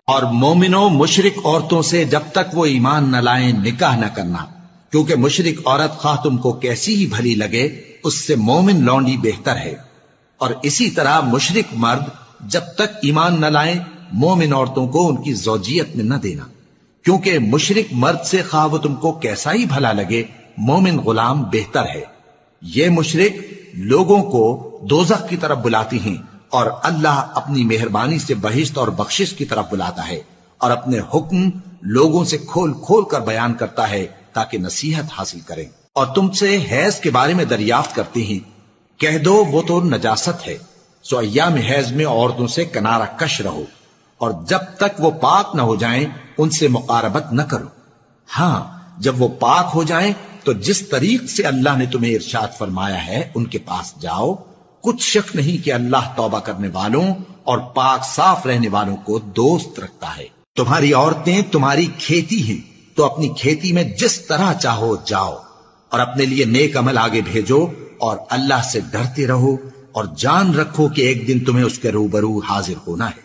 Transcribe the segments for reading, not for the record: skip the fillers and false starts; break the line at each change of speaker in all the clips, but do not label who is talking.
اور مومنوں مشرک عورتوں سے جب تک وہ ایمان نہ لائیں نکاح نہ کرنا، کیونکہ مشرک عورت خواہ تم کو کیسی ہی بھلی لگے اس سے مومن لونڈی بہتر ہے۔ اور اسی طرح مشرک مرد جب تک ایمان نہ لائیں مومن عورتوں کو ان کی زوجیت میں نہ دینا، کیونکہ مشرک مرد سے خواہ وہ تم کو کیسا ہی بھلا لگے مومن غلام بہتر ہے۔ یہ مشرک لوگوں کو دوزخ کی طرف بلاتی ہیں، اور اللہ اپنی مہربانی سے بہشت اور بخشش کی طرف بلاتا ہے، اور اپنے حکم لوگوں سے کھول کھول کر بیان کرتا ہے تاکہ نصیحت حاصل کریں۔ اور تم سے حیض کے بارے میں دریافت کرتے ہیں، کہہ دو وہ تو نجاست ہے، سو ایام حیض میں عورتوں سے کنارہ کش رہو، اور جب تک وہ پاک نہ ہو جائیں ان سے مقاربت نہ کرو۔ ہاں جب وہ پاک ہو جائیں تو جس طریق سے اللہ نے تمہیں ارشاد فرمایا ہے ان کے پاس جاؤ، کچھ شک نہیں کہ اللہ توبہ کرنے والوں اور پاک صاف رہنے والوں کو دوست رکھتا ہے۔ تمہاری عورتیں تمہاری کھیتی ہیں، تو اپنی کھیتی میں جس طرح چاہو جاؤ، اور اپنے لیے نیک عمل آگے بھیجو، اور اللہ سے ڈرتے رہو، اور جان رکھو کہ ایک دن تمہیں اس کے روبرو حاضر ہونا ہے۔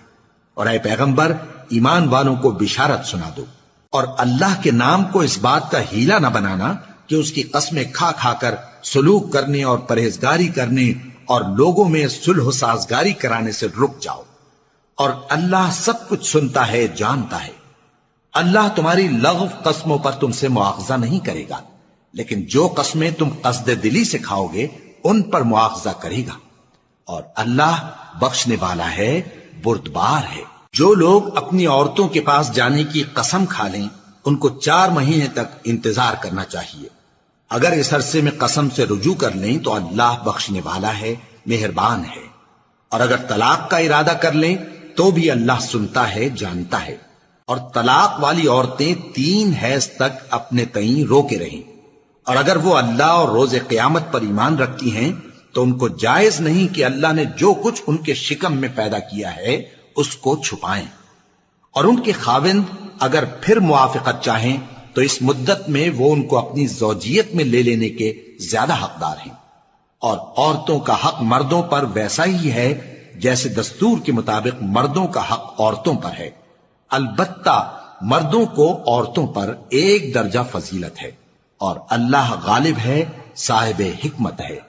اور اے پیغمبر ایمان والوں کو بشارت سنا دو، اور اللہ کے نام کو اس بات کا ہیلہ نہ بنانا کہ اس کی قسمیں کھا کھا کر سلوک کرنے اور پرہیزگاری کرنے اور لوگوں میں صلح و سازگاری کرانے سے رک جاؤ، اور اللہ سب کچھ سنتا ہے جانتا ہے۔ اللہ تمہاری لغو قسموں پر تم سے مواخذہ نہیں کرے گا، لیکن جو قسمیں تم قصد دلی سے کھاؤ گے ان پر مواخذہ کرے گا، اور اللہ بخشنے والا ہے بردبار ہے۔ جو لوگ اپنی عورتوں کے پاس جانے کی قسم کھا لیں ان کو 4 مہینے تک انتظار کرنا چاہیے۔ اگر اس عرصے میں قسم سے رجوع کر لیں تو اللہ بخشنے والا ہے، مہربان ہے۔ اور اگر طلاق کا ارادہ کر لیں تو بھی اللہ سنتا ہے جانتا ہے۔ اور طلاق والی عورتیں 3 حیض تک اپنے تئیں روکے رہیں، اور اگر وہ اللہ اور روز قیامت پر ایمان رکھتی ہیں تو ان کو جائز نہیں کہ اللہ نے جو کچھ ان کے شکم میں پیدا کیا ہے اس کو چھپائیں۔ اور ان کے خاوند اگر پھر موافقت چاہیں تو اس مدت میں وہ ان کو اپنی زوجیت میں لے لینے کے زیادہ حقدار ہیں۔ اور عورتوں کا حق مردوں پر ویسا ہی ہے جیسے دستور کے مطابق مردوں کا حق عورتوں پر ہے، البتہ مردوں کو عورتوں پر 1 درجہ فضیلت ہے، اور اللہ غالب ہے، صاحب حکمت ہے۔